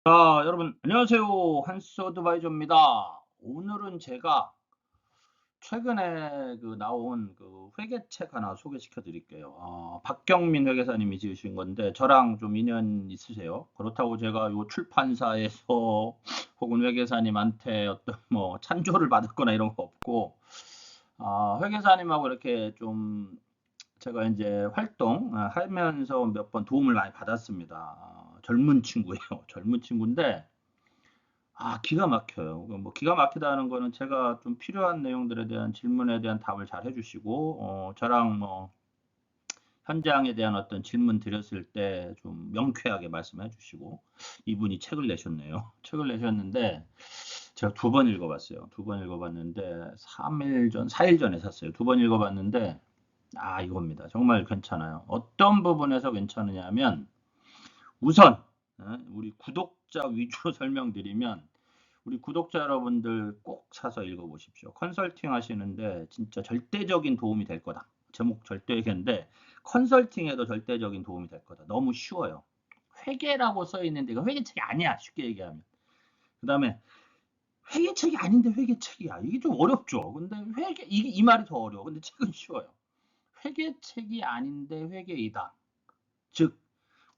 여러분 안녕하세요. 한스 어드바이저입니다. 오늘은 제가 최근에 나온 회계책 하나 소개시켜 드릴게요. 박경민 회계사님이 지으신 건데 저랑 좀 인연 있으세요. 그렇다고 제가 요 출판사에서 혹은 회계사님한테 어떤 찬조를 받았거나 이런 거 없고, 회계사님하고 이렇게 좀 제가 이제 활동하면서 몇 번 도움을 많이 받았습니다. 젊은 친구예요. 젊은 친구인데 기가 막혀요. 기가 막히다는 거는 제가 좀 필요한 내용들에 대한 질문에 대한 답을 잘 해주시고, 저랑 현장에 대한 어떤 질문 드렸을 때 좀 명쾌하게 말씀해 주시고, 이분이 책을 내셨네요. 책을 내셨는데, 제가 두 번 읽어봤어요. 두 번 읽어봤는데, 3일 전, 4일 전에 샀어요. 두 번 읽어봤는데, 이겁니다. 정말 괜찮아요. 어떤 부분에서 괜찮으냐면, 우선, 우리 구독자 위주로 설명드리면, 우리 구독자 여러분들 꼭 사서 읽어보십시오. 컨설팅 하시는데 진짜 절대적인 도움이 될 거다. 제목 절대회계인데 컨설팅에도 절대적인 도움이 될 거다. 너무 쉬워요. 회계라고 써 있는데 이거 회계책이 아니야. 쉽게 얘기하면. 그 다음에 회계책이 아닌데 회계책이야. 이게 좀 어렵죠. 근데 이 말이 더 어려워. 근데 책은 쉬워요. 회계책이 아닌데 회계이다. 즉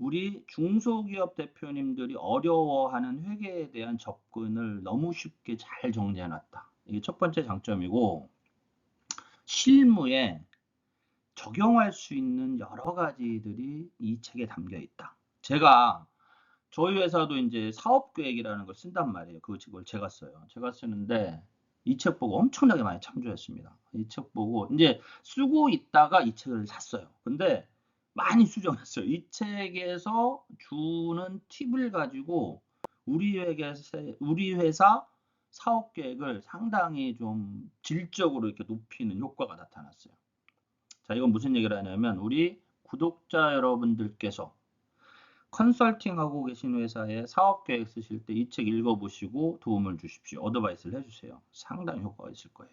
우리 중소기업 대표님들이 어려워하는 회계에 대한 접근을 너무 쉽게 잘 정리해 놨다. 이게 첫 번째 장점이고, 실무에 적용할 수 있는 여러 가지들이 이 책에 담겨 있다. 저희 회사도 이제 사업 계획이라는 걸 쓴단 말이에요. 그걸 제가 써요. 제가 쓰는데 이 책 보고 엄청나게 많이 참조했습니다. 이 책 보고 이제 쓰고 있다가 이 책을 샀어요. 근데 많이 수정했어요. 이 책에서 주는 팁을 가지고 우리 회사 사업 계획을 상당히 좀 질적으로 이렇게 높이는 효과가 나타났어요. 자, 이건 무슨 얘기를 하냐면 우리 구독자 여러분들께서 컨설팅하고 계신 회사에 사업 계획 쓰실 때 이 책 읽어보시고 도움을 주십시오. 어드바이스를 해주세요. 상당히 효과가 있을 거예요.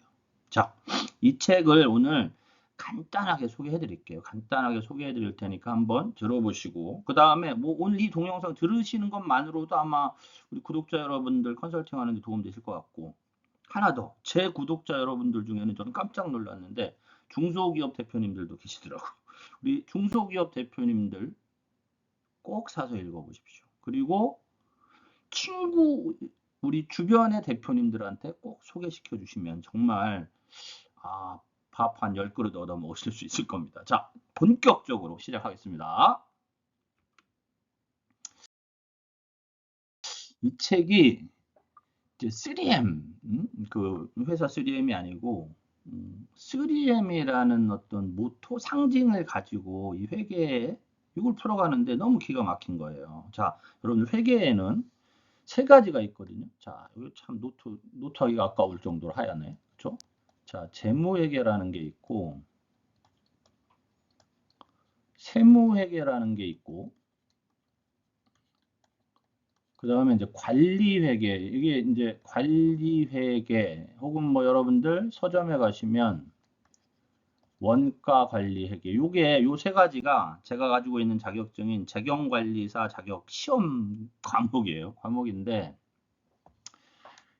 자, 이 책을 오늘 간단하게 소개해 드릴게요. 간단하게 소개해 드릴 테니까 한번 들어보시고, 그 다음에 오늘 이 동영상 들으시는 것만으로도 아마 우리 구독자 여러분들 컨설팅 하는 데 도움 되실 것 같고, 하나 더, 제 구독자 여러분들 중에는 저는 깜짝 놀랐는데 중소기업 대표님들도 계시더라고요. 우리 중소기업 대표님들 꼭 사서 읽어보십시오. 그리고 우리 주변의 대표님들한테 꼭 소개시켜 주시면 정말 밥 한 10그릇 얻어 먹으실 수 있을 겁니다. 자, 본격적으로 시작하겠습니다. 이 책이 이제 3M, 그 회사 3M이 아니고 3M이라는 어떤 모토 상징을 가지고 이 회계에 이걸 풀어가는데 너무 기가 막힌 거예요. 자, 여러분 회계에는 세 가지가 있거든요. 자, 이거 참 노트하기가 아까울 정도로 하얗네. 그렇죠? 자, 재무회계라는 게 있고, 세무회계라는 게 있고, 그 다음에 이제 관리회계, 이게 이제 관리회계, 혹은 여러분들 서점에 가시면 원가관리회계, 요 세 가지가 제가 가지고 있는 자격증인 재경관리사 자격 시험 과목인데,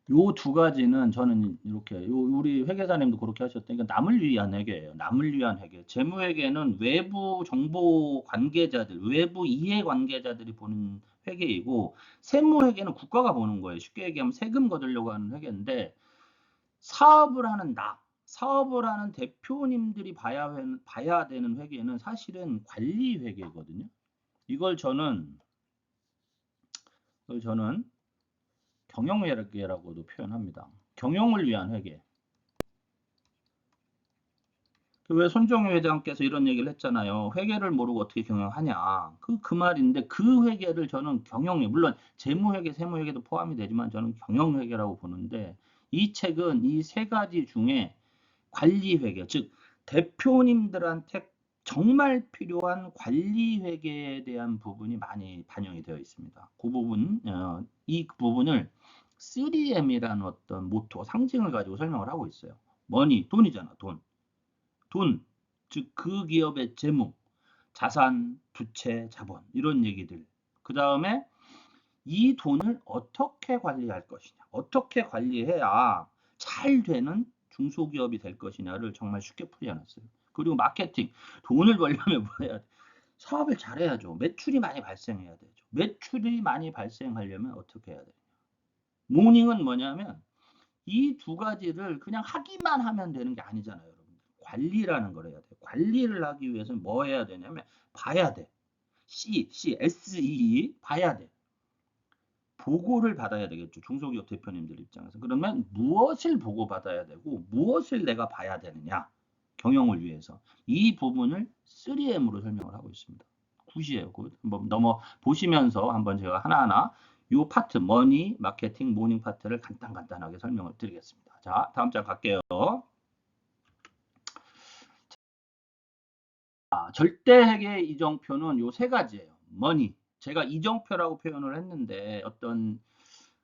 요 두 가지는 저는 이렇게 우리 회계사님도 그렇게 하셨다니까 남을 위한 회계예요. 남을 위한 회계. 재무회계는 외부 정보 관계자들, 외부 이해 관계자들이 보는 회계이고, 세무회계는 국가가 보는 거예요. 쉽게 얘기하면 세금 거두려고 하는 회계인데, 사업을 하는 대표님들이 봐야 되는 회계는 사실은 관리 회계거든요. 이걸 저는 경영회계라고도 표현합니다. 경영을 위한 회계. 왜 손정희 회장께서 이런 얘기를 했잖아요. 회계를 모르고 어떻게 경영하냐. 그 말인데 그 회계를 저는 물론 재무회계, 세무회계도 포함이 되지만 저는 경영회계라고 보는데 이 책은 이 세 가지 중에 관리회계, 즉 대표님들한테 정말 필요한 관리회계에 대한 부분이 많이 반영이 되어 있습니다. 이 부분을 3M이라는 어떤 모토, 상징을 가지고 설명을 하고 있어요. 돈이잖아, 돈, 즉 그 기업의 재무, 자산, 부채, 자본 이런 얘기들. 그 다음에 이 돈을 어떻게 관리할 것이냐, 어떻게 관리해야 잘 되는 중소기업이 될 것이냐를 정말 쉽게 풀어놨어요. 그리고 마케팅, 돈을 벌려면 뭐 해야 돼? 사업을 잘해야죠. 매출이 많이 발생해야 되죠. 매출이 많이 발생하려면 어떻게 해야 돼요? 모닝은 뭐냐면 이 두 가지를 그냥 하기만 하면 되는 게 아니잖아요, 여러분. 관리라는 걸 해야 돼요. 관리를 하기 위해서는 뭐 해야 되냐면 봐야 돼. SEE 봐야 돼. 보고를 받아야 되겠죠. 중소기업 대표님들 입장에서. 그러면 무엇을 보고받아야 되고 무엇을 내가 봐야 되느냐. 경영을 위해서. 이 부분을 3M으로 설명을 하고 있습니다. 굿이에요. 굿. 한번 넘어 보시면서 한번 제가 하나하나 요 파트, 머니, 마케팅, 모닝 파트를 간단하게 설명을 드리겠습니다. 자, 다음 장 갈게요. 절대회계 이정표는 요 세 가지예요. 머니. 제가 이정표라고 표현을 했는데 어떤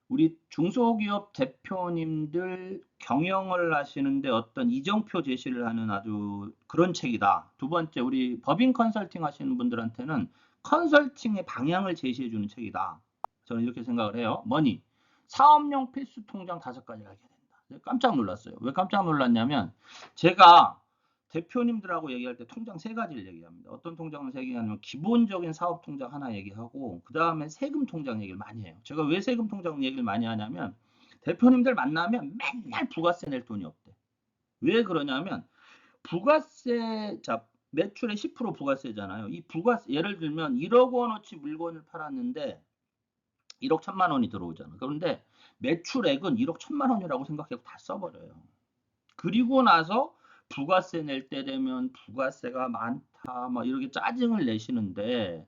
우리 중소기업 대표님들 경영을 하시는데 어떤 이정표 제시를 하는 아주 그런 책이다. 두 번째, 우리 법인 컨설팅 하시는 분들한테는 컨설팅의 방향을 제시해 주는 책이다. 저는 이렇게 생각을 해요. 머니. 사업용 필수 통장 5가지를 알게 된다. 깜짝 놀랐어요. 왜 깜짝 놀랐냐면 제가 대표님들하고 얘기할 때 통장 3가지를 얘기합니다. 어떤 통장을 얘기하냐면 기본적인 사업 통장 하나 얘기하고 그 다음에 세금 통장 얘기를 많이 해요. 제가 왜 세금 통장 얘기를 많이 하냐면 대표님들 만나면 맨날 부가세 낼 돈이 없대. 왜 그러냐면 부가세, 자, 매출의 10% 부가세잖아요. 이 부가세, 예를 들면 1억 원어치 물건을 팔았는데 1억 1천만 원이 들어오잖아. 그런데 매출액은 1억 1천만 원이라고 생각하고 다 써버려요. 그리고 나서 부가세 낼 때 되면 부가세가 많다, 막 이렇게 짜증을 내시는데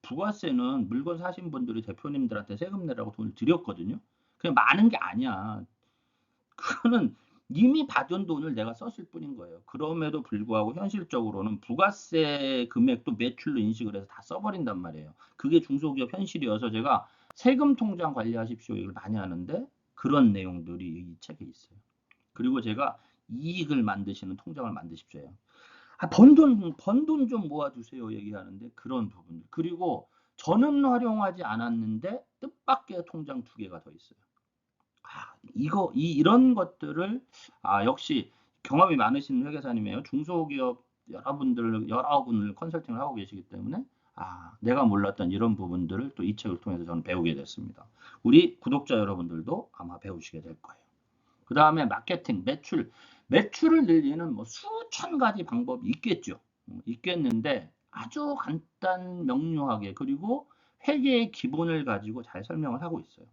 부가세는 물건 사신 분들이 대표님들한테 세금 내라고 돈을 드렸거든요. 그냥 많은 게 아니야. 그거는 이미 받은 돈을 내가 썼을 뿐인 거예요. 그럼에도 불구하고 현실적으로는 부가세 금액도 매출로 인식을 해서 다 써버린단 말이에요. 그게 중소기업 현실이어서 제가 세금 통장 관리하십시오 이걸 많이 하는데 그런 내용들이 이 책에 있어요. 그리고 제가 이익을 만드시는 통장을 만드십시오. 번 돈 좀 모아주세요 얘기하는데 그런 부분. 그리고 저는 활용하지 않았는데 뜻밖의 통장 2개가 더 있어요. 이런 것들을, 역시 경험이 많으신 회계사님이에요. 중소기업 여러분을 컨설팅을 하고 계시기 때문에, 내가 몰랐던 이런 부분들을 또 이 책을 통해서 저는 배우게 됐습니다. 우리 구독자 여러분들도 아마 배우시게 될 거예요. 그 다음에 마케팅, 매출을 늘리는 뭐 수천 가지 방법이 있겠죠. 있겠는데 아주 간단 명료하게 그리고 회계의 기본을 가지고 잘 설명을 하고 있어요.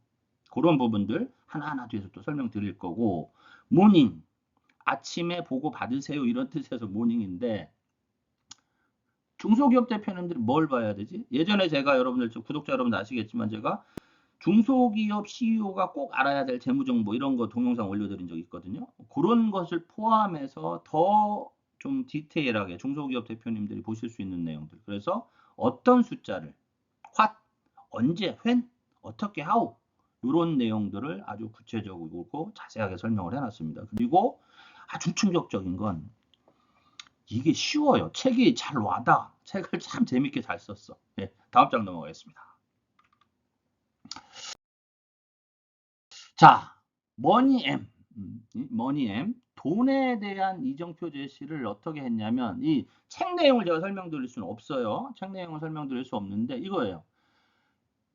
그런 부분들 하나하나 뒤에서 또 설명드릴 거고, 모닝, 아침에 보고 받으세요 이런 뜻에서 모닝인데 중소기업 대표님들이 뭘 봐야 되지? 예전에 제가 여러분들 구독자 여러분들 아시겠지만 제가 중소기업 CEO가 꼭 알아야 될 재무정보 이런 거 동영상 올려드린 적 있거든요. 그런 것을 포함해서 더 좀 디테일하게 중소기업 대표님들이 보실 수 있는 내용들. 그래서 어떤 숫자를, what, 언제, when, 어떻게, how 이런 내용들을 아주 구체적이고 자세하게 설명을 해놨습니다. 그리고 아주 충격적인 건 이게 쉬워요. 책이 잘 와닿아. 책을 참 재밌게 잘 썼어. 네, 다음 장 넘어가겠습니다. 자, 머니엠. 머니엠. 돈에 대한 이정표 제시를 어떻게 했냐면, 이 책 내용을 제가 설명드릴 수는 없어요. 책 내용을 설명드릴 수 없는데, 이거예요.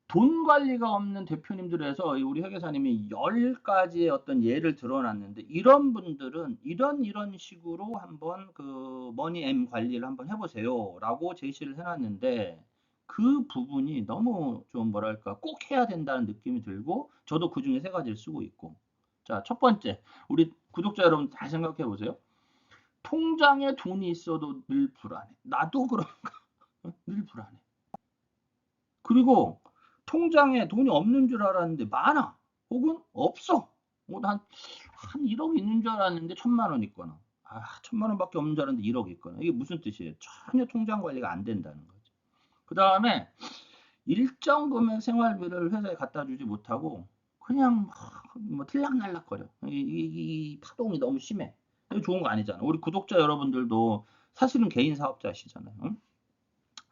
돈 관리가 없는 대표님들에서 우리 회계사님이 10가지의 어떤 예를 들어놨는데, 이런 분들은 이런 식으로 한번 그 머니엠 관리를 한번 해보세요. 라고 제시를 해놨는데, 그 부분이 너무 좀 뭐랄까 꼭 해야 된다는 느낌이 들고 저도 그 중에 3가지를 쓰고 있고. 자, 첫 번째, 우리 구독자 여러분 잘 생각해 보세요. 통장에 돈이 있어도 늘 불안해. 나도 그런가? 늘 불안해. 그리고 통장에 돈이 없는 줄 알았는데 많아. 혹은 없어. 한 1억 있는 줄 알았는데 1,000만 원 있거나. 1,000만 원밖에 없는 줄 알았는데 1억 있거나. 이게 무슨 뜻이에요? 전혀 통장 관리가 안 된다는 거죠. 그 다음에 일정 금액 생활비를 회사에 갖다 주지 못하고 그냥 뭐 들락날락거려. 이 파동이 너무 심해. 이거 좋은 거 아니잖아. 우리 구독자 여러분들도 사실은 개인 사업자시잖아요. 응?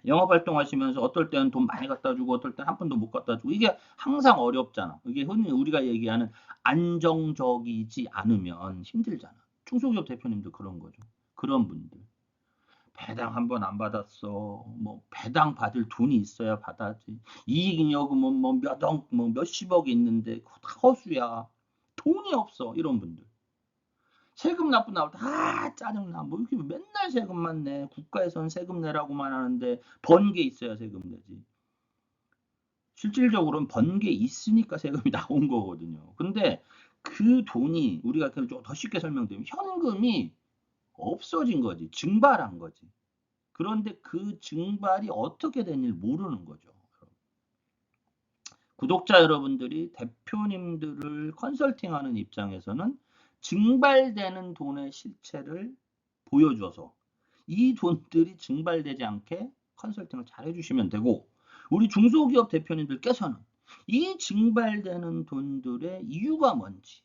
영업 활동하시면서 어떨 때는 돈 많이 갖다 주고 어떨 때는 한 푼도 못 갖다 주고 이게 항상 어렵잖아. 이게 흔히 우리가 얘기하는 안정적이지 않으면 힘들잖아. 중소기업 대표님도 그런 거죠. 그런 분들. 배당 한 번 안 받았어. 뭐 배당 받을 돈이 있어야 받아지. 이익잉여금은 뭐 몇억, 뭐 몇십억이 있는데 그거 다 허수야. 돈이 없어. 이런 분들. 세금 납부 나올 때, 짜증나. 뭐 이렇게 맨날 세금만 내. 국가에선 세금 내라고만 하는데 번 게 있어야 세금 내지. 실질적으로는 번 게 있으니까 세금이 나온 거거든요. 근데 그 돈이 우리가 좀 더 쉽게 설명드리면 현금이 없어진 거지. 증발한 거지. 그런데 그 증발이 어떻게 된지 모르는 거죠. 구독자 여러분들이 대표님들을 컨설팅하는 입장에서는 증발되는 돈의 실체를 보여줘서 이 돈들이 증발되지 않게 컨설팅을 잘 해주시면 되고, 우리 중소기업 대표님들께서는 이 증발되는 돈들의 이유가 뭔지,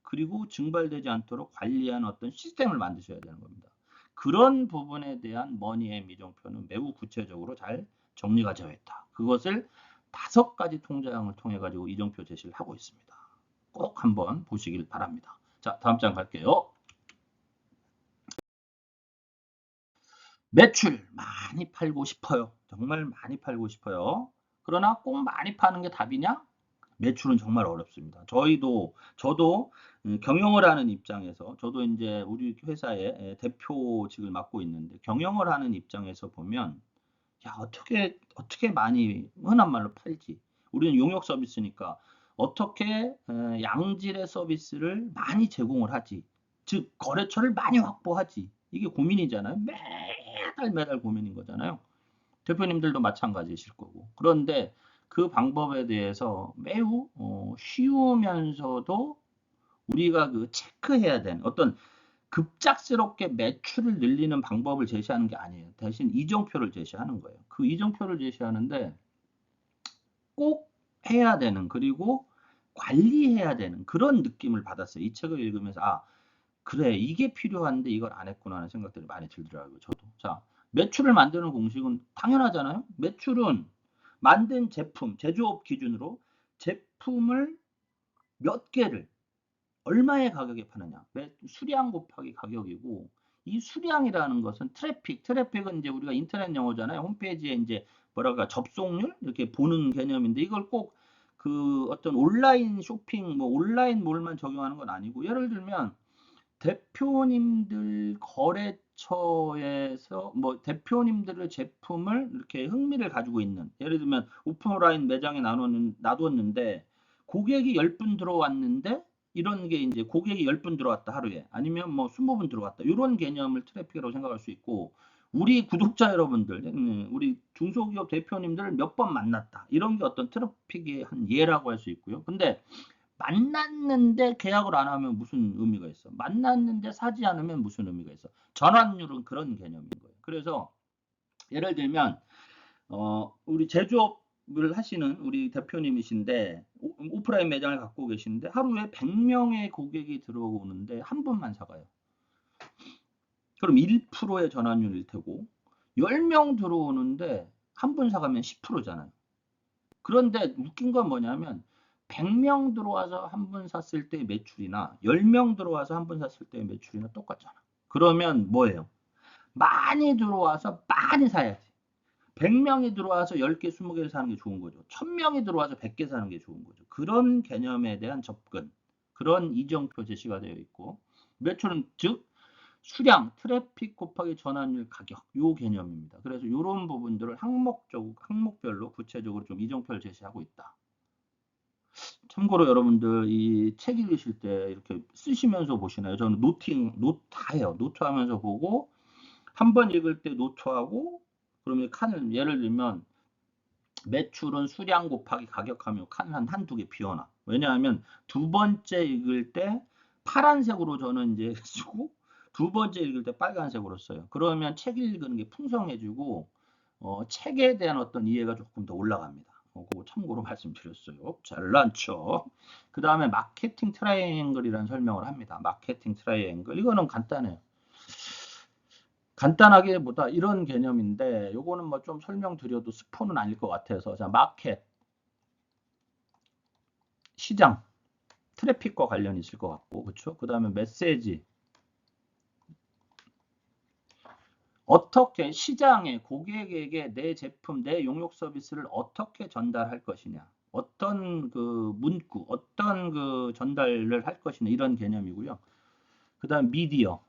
그리고 증발되지 않도록 관리하는 어떤 시스템을 만드셔야 되는 겁니다. 그런 부분에 대한 머니의 미정표는 매우 구체적으로 잘 정리가 되어 있다. 그것을 5가지 통장을 통해 가지고 이정표 제시를 하고 있습니다. 꼭 한번 보시길 바랍니다. 자, 다음 장 갈게요. 매출 많이 팔고 싶어요. 정말 많이 팔고 싶어요. 그러나 꼭 많이 파는 게 답이냐? 매출은 정말 어렵습니다. 저도 경영을 하는 입장에서, 저도 이제 우리 회사의 대표직을 맡고 있는데, 경영을 하는 입장에서 보면, 야, 어떻게 많이, 흔한 말로 팔지? 우리는 용역 서비스니까, 어떻게 양질의 서비스를 많이 제공을 하지? 즉, 거래처를 많이 확보하지? 이게 고민이잖아요. 매달 고민인 거잖아요. 대표님들도 마찬가지실 거고. 그런데 그 방법에 대해서 매우 쉬우면서도 우리가 그 체크해야 되는 어떤 급작스럽게 매출을 늘리는 방법을 제시하는 게 아니에요. 대신 이정표를 제시하는 거예요. 그 이정표를 제시하는데 꼭 해야 되는, 그리고 관리해야 되는 그런 느낌을 받았어요. 이 책을 읽으면서, 그래, 이게 필요한데 이걸 안 했구나 하는 생각들이 많이 들더라고요, 저도. 자, 매출을 만드는 공식은 당연하잖아요. 매출은 만든 제품, 제조업 기준으로 제품을 몇 개를 얼마의 가격에 파느냐. 수량 곱하기 가격이고, 이 수량이라는 것은 트래픽은 이제 우리가 인터넷 영어잖아요. 홈페이지에 이제 뭐랄까 접속률 이렇게 보는 개념인데, 이걸 꼭 그 어떤 온라인 쇼핑, 뭐 온라인 몰만 적용하는 건 아니고, 예를 들면 대표님들 거래처에서 뭐 대표님들의 제품을 이렇게 흥미를 가지고 있는, 예를 들면 오프라인 매장에 놔뒀는데 고객이 10분 들어왔는데, 이런 게 이제 고객이 10분 들어왔다 하루에, 아니면 뭐 20분 들어왔다, 이런 개념을 트래픽이라고 생각할 수 있고, 우리 구독자 여러분들, 우리 중소기업 대표님들 몇 번 만났다, 이런 게 어떤 트래픽의 한 예라고 할 수 있고요. 근데 만났는데 계약을 안 하면 무슨 의미가 있어? 만났는데 사지 않으면 무슨 의미가 있어? 전환율은 그런 개념인 거예요. 그래서 예를 들면 우리 제조업을 하시는 우리 대표님이신데, 오프라인 매장을 갖고 계신데 하루에 100명의 고객이 들어오는데 한 분만 사가요. 그럼 1%의 전환율일 테고, 10명 들어오는데 한 분 사가면 10%잖아요. 그런데 웃긴 건 뭐냐면 100명 들어와서 한 분 샀을 때 매출이나 10명 들어와서 한 분 샀을 때 매출이나 똑같잖아. 그러면 뭐예요? 많이 들어와서 많이 사야지. 100명이 들어와서 10개, 20개를 사는 게 좋은 거죠. 1000명이 들어와서 100개 사는 게 좋은 거죠. 그런 개념에 대한 접근, 그런 이정표 제시가 되어 있고, 매출은 즉 수량, 트래픽 곱하기 전환율 가격, 요 개념입니다. 그래서 이런 부분들을 항목별로 구체적으로 좀 이정표를 제시하고 있다. 참고로 여러분들 이 책 읽으실 때 이렇게 쓰시면서 보시나요? 저는 노트 다 해요. 노트하면서 보고, 한 번 읽을 때 노트하고, 그러면 칸을, 예를 들면 매출은 수량 곱하기 가격하면 칸을 한두 개 비워놔. 왜냐하면 두 번째 읽을 때 파란색으로 저는 이제 쓰고, 두 번째 읽을 때 빨간색으로 써요. 그러면 책 읽는 게 풍성해지고, 책에 대한 어떤 이해가 조금 더 올라갑니다. 그거 참고로 말씀드렸어요. 잘난 척. 그 다음에 마케팅 트라이앵글이라는 설명을 합니다. 마케팅 트라이앵글. 이거는 간단해요. 간단하게보다 이런 개념인데 요거는 뭐 좀 설명드려도 스포는 아닐 것 같아서 자 마켓 시장 트래픽과 관련이 있을 것 같고 그렇죠? 그 다음에 메시지 어떻게 시장에 고객에게 내 제품, 내 용역 서비스를 어떻게 전달할 것이냐. 어떤 그 문구, 어떤 그 전달을 할 것이냐 이런 개념이고요. 그다음 미디어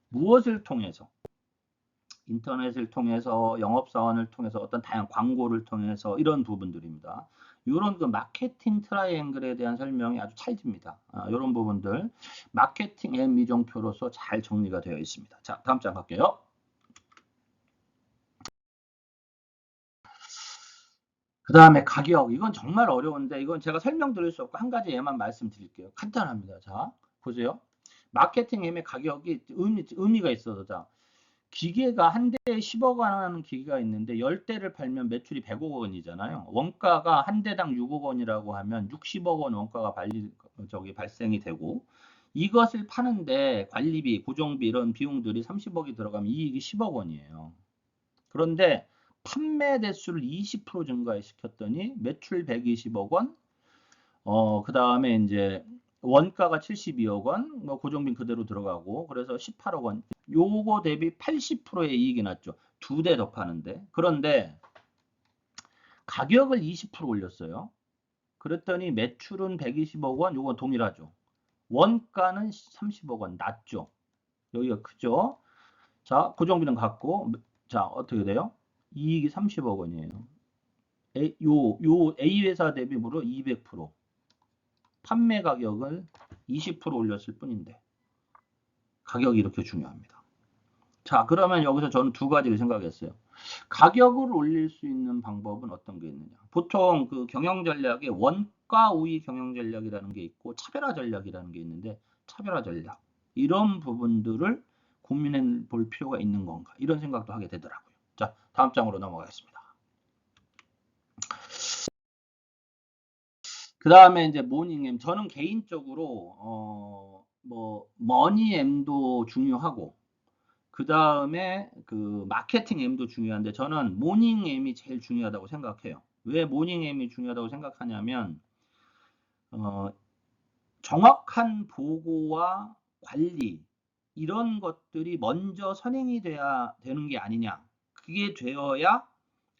무엇을 통해서 인터넷을 통해서 영업사원을 통해서 어떤 다양한 광고를 통해서 이런 부분들입니다. 이런 그 마케팅 트라이앵글에 대한 설명이 아주 찰집니다. 이런 부분들 마케팅 앤 미정표로서 잘 정리가 되어 있습니다. 자, 다음 장 갈게요. 그 다음에 가격. 이건 정말 어려운데 이건 제가 설명드릴 수 없고 한 가지 예만 말씀드릴게요. 간단합니다. 자, 보세요. 마케팅 M의 가격이 의미가 있어서 자, 기계가 한 대에 10억 원 하는 기계가 있는데 10대를 팔면 매출이 100억 원이잖아요. 원가가 한 대당 6억 원이라고 하면 60억 원 원가가 발생이 되고 이것을 파는데 관리비, 고정비 이런 비용들이 30억이 들어가면 이익이 10억 원이에요. 그런데 판매 대수를 20% 증가시켰더니 매출 120억 원, 그 다음에 이제 원가가 72억 원, 뭐 고정비 그대로 들어가고 그래서 18억 원. 요거 대비 80%의 이익이 났죠. 두 대 더 파는데. 그런데 가격을 20% 올렸어요. 그랬더니 매출은 120억 원, 요건 동일하죠. 원가는 30억 원 낮죠. 여기가 크죠. 자, 고정비는 같고, 자, 어떻게 돼요? 이익이 30억 원이에요. 요 A 회사 대비 무려 200%. 판매 가격을 20% 올렸을 뿐인데 가격이 이렇게 중요합니다. 자, 그러면 여기서 저는 두 가지를 생각했어요. 가격을 올릴 수 있는 방법은 어떤 게 있느냐. 보통 그 경영 전략에 원가 우위 경영 전략이라는 게 있고 차별화 전략이라는 게 있는데 차별화 전략 이런 부분들을 고민해 볼 필요가 있는 건가 이런 생각도 하게 되더라고요. 자, 다음 장으로 넘어가겠습니다. 그 다음에 이제 모닝엠. 저는 개인적으로, 뭐, 머니엠도 중요하고, 그 다음에 그 마케팅엠도 중요한데, 저는 모닝엠이 제일 중요하다고 생각해요. 왜 모닝엠이 중요하다고 생각하냐면, 어, 정확한 보고와 관리, 이런 것들이 먼저 선행이 돼야 되는 게 아니냐. 그게 되어야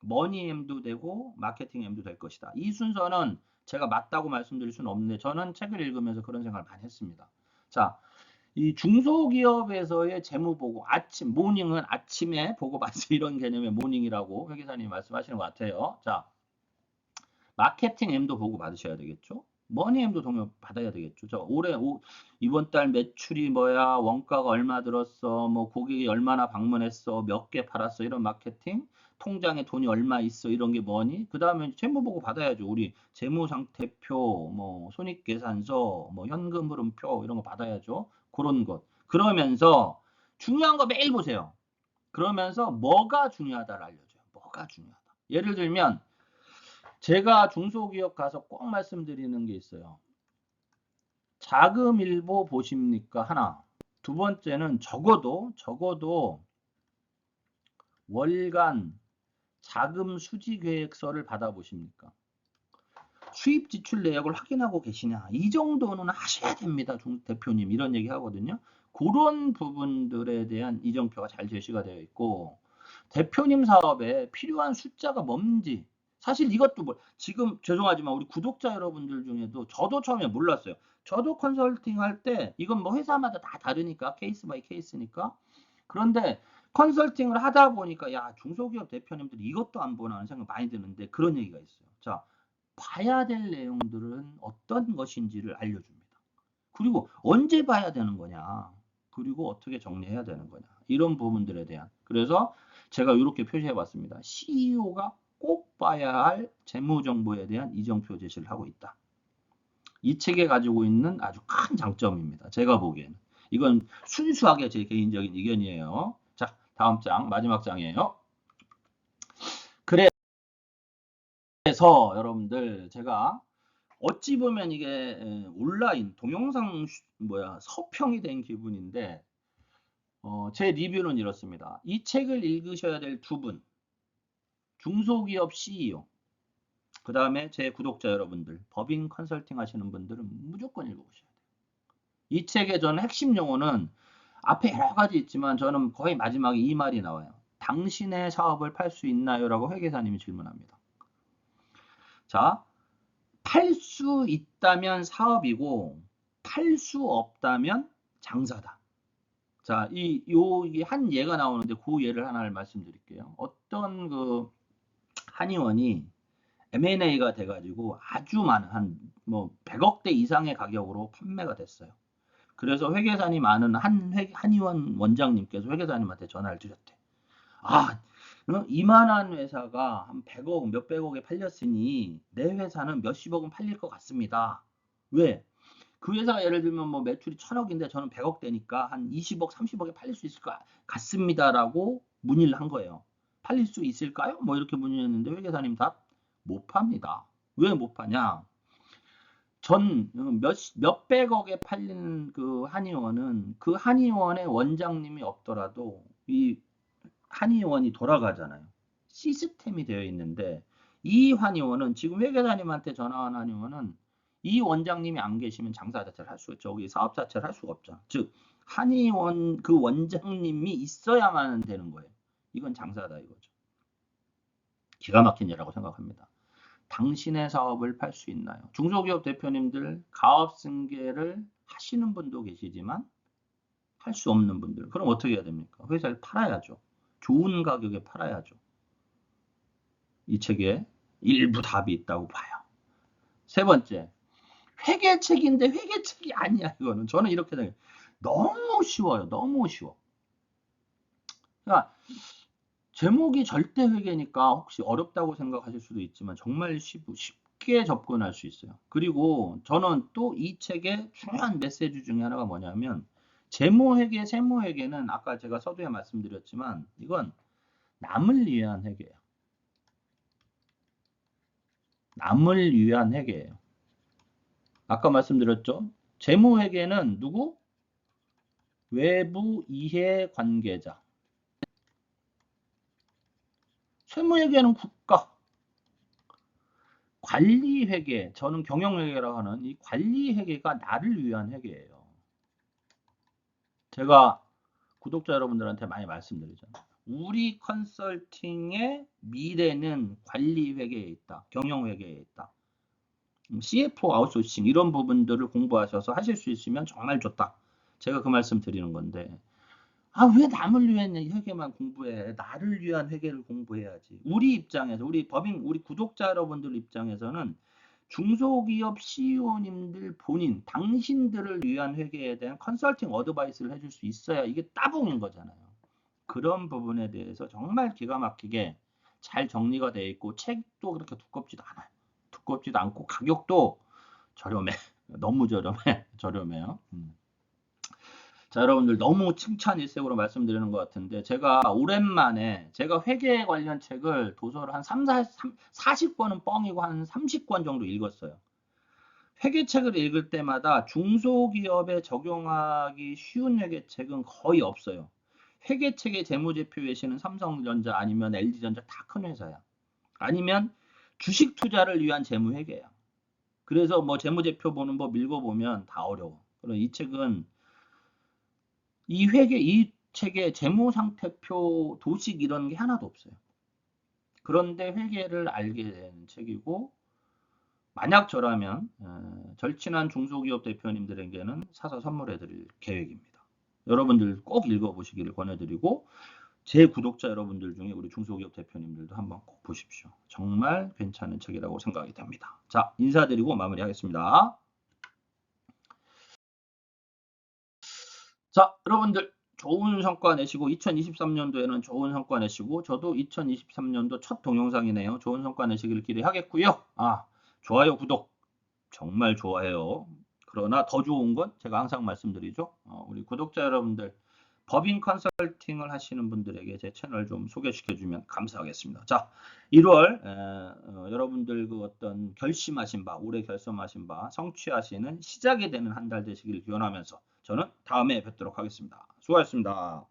머니엠도 되고 마케팅엠도 될 것이다. 이 순서는 제가 맞다고 말씀드릴 수는 없는데 저는 책을 읽으면서 그런 생각을 많이 했습니다. 자, 이 중소기업에서의 재무보고 아침 모닝은 아침에 보고 받으세요 이런 개념의 모닝이라고 회계사님이 말씀하시는 것 같아요. 자, 마케팅엠도 보고 받으셔야 되겠죠. 머니엠도 동요 받아야 되겠죠. 저 이번 달 매출이 뭐야, 원가가 얼마 들었어, 뭐 고객이 얼마나 방문했어, 몇 개 팔았어 이런 마케팅, 통장에 돈이 얼마 있어 이런 게 뭐니? 그 다음에 재무 보고 받아야죠. 우리 재무 상태표, 뭐 손익계산서, 뭐 현금 흐름표 이런 거 받아야죠. 그런 것. 그러면서 중요한 거 매일 보세요. 그러면서 뭐가 중요하다를 알려줘요. 뭐가 중요하다. 예를 들면 제가 중소기업 가서 꼭 말씀드리는 게 있어요. 자금일보 보십니까? 하나. 두 번째는 적어도 월간 자금 수지 계획서를 받아보십니까? 수입 지출 내역을 확인하고 계시냐? 이 정도는 하셔야 됩니다. 대표님 이런 얘기 하거든요. 그런 부분들에 대한 이정표가 잘 제시가 되어 있고 대표님 사업에 필요한 숫자가 뭔지 사실 이것도 뭐 지금 죄송하지만 우리 구독자 여러분들 중에도 저도 처음에 몰랐어요. 저도 컨설팅 할 때 이건 뭐 회사마다 다 다르니까 케이스 바이 케이스니까 그런데 컨설팅을 하다 보니까 야 중소기업 대표님들이 이것도 안 보나 하는 생각 많이 드는데 그런 얘기가 있어요. 자, 봐야 될 내용들은 어떤 것인지를 알려줍니다. 그리고 언제 봐야 되는 거냐. 그리고 어떻게 정리해야 되는 거냐. 이런 부분들에 대한. 그래서 제가 이렇게 표시해 봤습니다. CEO가 꼭 봐야 할 재무정보에 대한 이정표 제시를 하고 있다. 이 책에 가지고 있는 아주 큰 장점입니다. 제가 보기에는. 이건 순수하게 제 개인적인 의견이에요. 자, 다음 장, 마지막 장이에요. 그래서 여러분들 제가 어찌 보면 이게 온라인 동영상 서평이 된 기분인데 제 리뷰는 이렇습니다. 이 책을 읽으셔야 될 두 분, 중소기업 CEO, 그 다음에 제 구독자 여러분들, 법인 컨설팅 하시는 분들은 무조건 읽어보셔야 돼요. 이 책의 저는 핵심 용어는 앞에 여러 가지 있지만 저는 거의 마지막에 이 말이 나와요. 당신의 사업을 팔 수 있나요? 라고 회계사님이 질문합니다. 자, 팔 수 있다면 사업이고 팔 수 없다면 장사다. 자, 한 예가 나오는데 그 예를 하나를 말씀드릴게요. 어떤 그 한의원이 M&A가 돼가지고 아주 많은 뭐 100억대 이상의 가격으로 판매가 됐어요. 그래서 회계사님 아는 한의원 원장님께서 회계사님한테 전화를 드렸대. 아, 이만한 회사가 한 100억, 몇백억에 팔렸으니 내 회사는 몇십억은 팔릴 것 같습니다. 왜? 그 회사가 예를 들면 뭐 매출이 1000억인데 저는 100억대니까 한 20억, 30억에 팔릴 수 있을 것 같습니다라고 문의를 한 거예요. 팔릴 수 있을까요? 뭐 이렇게 문의했는데 회계사님 답, 못 팝니다. 왜 못 파냐? 몇백억에 팔린 그 한의원은 그 한의원의 원장님이 없더라도 이 한의원이 돌아가잖아요. 시스템이 되어 있는데 이 한의원은 지금 회계사님한테 전화한 한의원은 이 원장님이 안 계시면 장사 자체를 할 수가 없죠. 여기 사업 자체를 할 수가 없죠. 즉 한의원 그 원장님이 있어야만 되는 거예요. 이건 장사다 이거죠. 기가 막힌 일이라고 생각합니다. 당신의 사업을 팔 수 있나요? 중소기업 대표님들 가업 승계를 하시는 분도 계시지만 할 수 없는 분들 그럼 어떻게 해야 됩니까? 회사를 팔아야죠. 좋은 가격에 팔아야죠. 이 책에 일부 답이 있다고 봐요. 세 번째, 회계책인데 회계책이 아니야 이거는. 저는 이렇게 생각해요. 너무 쉬워요. 너무 쉬워. 그러니까 제목이 절대 회계니까 혹시 어렵다고 생각하실 수도 있지만 정말 쉽게 접근할 수 있어요. 그리고 저는 또 이 책의 중요한 메시지 중에 하나가 뭐냐면 재무회계, 세무회계는 아까 제가 서두에 말씀드렸지만 이건 남을 위한 회계예요. 남을 위한 회계예요. 아까 말씀드렸죠? 재무회계는 누구? 외부 이해관계자. 세무회계는 국가. 관리회계, 저는 경영회계라고 하는 이 관리회계가 나를 위한 회계예요. 제가 구독자 여러분들한테 많이 말씀드리잖아요. 우리 컨설팅의 미래는 관리회계에 있다. 경영회계에 있다. CFO 아웃소싱 이런 부분들을 공부하셔서 하실 수 있으면 정말 좋다. 제가 그 말씀 드리는 건데 왜 남을 위한 회계만 공부해? 나를 위한 회계를 공부해야지. 우리 입장에서, 우리 구독자 여러분들 입장에서는 중소기업 CEO님들 본인, 당신들을 위한 회계에 대한 컨설팅 어드바이스를 해줄 수 있어야 이게 따봉인 거잖아요. 그런 부분에 대해서 정말 기가 막히게 잘 정리가 되어 있고 책도 그렇게 두껍지도 않아요. 두껍지도 않고 가격도 저렴해. 너무 저렴해. 저렴해요. 자, 여러분들 너무 칭찬 일색으로 말씀드리는 것 같은데 제가 오랜만에 제가 회계 관련 책을 도서를 한 40권은 뻥이고 한 30권 정도 읽었어요. 회계책을 읽을 때마다 중소기업에 적용하기 쉬운 회계책은 거의 없어요. 회계책의 재무제표 외시는 삼성전자 아니면 LG전자 다 큰 회사야. 아니면 주식 투자를 위한 재무회계야. 그래서 뭐 재무제표 보는 법 읽어보면 다 어려워. 그럼 이 책은 이 책에 재무상태표, 도식 이런 게 하나도 없어요. 그런데 회계를 알게 된 책이고 만약 저라면 절친한 중소기업 대표님들에게는 사서 선물해 드릴 계획입니다. 여러분들 꼭 읽어보시기를 권해드리고 제 구독자 여러분들 중에 우리 중소기업 대표님들도 한번 꼭 보십시오. 정말 괜찮은 책이라고 생각이 됩니다. 자, 인사드리고 마무리하겠습니다. 자, 여러분들 좋은 성과 내시고 2023년도에는 좋은 성과 내시고 저도 2023년도 첫 동영상이네요. 좋은 성과 내시길 기대하겠고요. 좋아요, 구독 정말 좋아해요. 그러나 더 좋은 건 제가 항상 말씀드리죠. 우리 구독자 여러분들 법인 컨설팅을 하시는 분들에게 제 채널 좀 소개시켜주면 감사하겠습니다. 자, 1월 여러분들 그 어떤 결심하신 바, 올해 결심하신 바 성취하시는 시작이 되는 한 달 되시길 기원하면서 저는 다음에 뵙도록 하겠습니다. 수고하셨습니다.